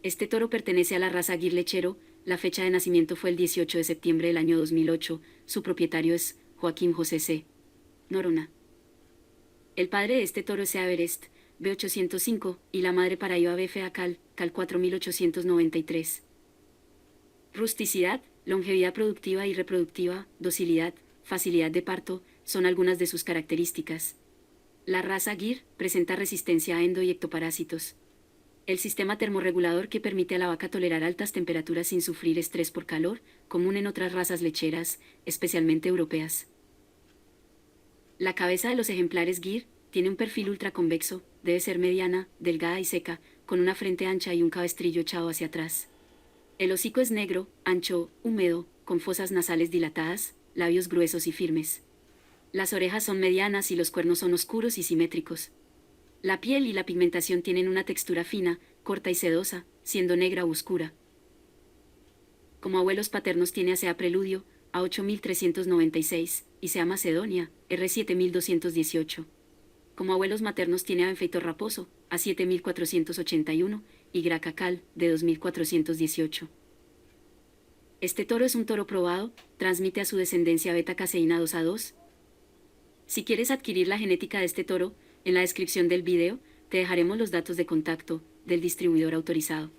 Este toro pertenece a la raza Gir lechero, la fecha de nacimiento fue el 18 de septiembre del año 2008, su propietario es Joaquín José C. Norona. El padre de este toro es Everest, B805, y la madre Paraíba B fea Cal 4893. Rusticidad, longevidad productiva y reproductiva, docilidad, facilidad de parto, son algunas de sus características. La raza Gir presenta resistencia a endo y ectoparásitos. El sistema termorregulador que permite a la vaca tolerar altas temperaturas sin sufrir estrés por calor, común en otras razas lecheras, especialmente europeas. La cabeza de los ejemplares Gir tiene un perfil ultraconvexo, debe ser mediana, delgada y seca, con una frente ancha y un cabestrillo echado hacia atrás. El hocico es negro, ancho, húmedo, con fosas nasales dilatadas, labios gruesos y firmes. Las orejas son medianas y los cuernos son oscuros y simétricos. La piel y la pigmentación tienen una textura fina, corta y sedosa, siendo negra u oscura. Como abuelos paternos tiene a Sea Preludio, A8396, y Sea Macedonia, R7218. Como abuelos maternos tiene a Benfeitor Raposo, A7481, y Gracacal, de 2418. Este toro es un toro probado, transmite a su descendencia beta-caseína 2A2. Si quieres adquirir la genética de este toro, en la descripción del video, te dejaremos los datos de contacto del distribuidor autorizado.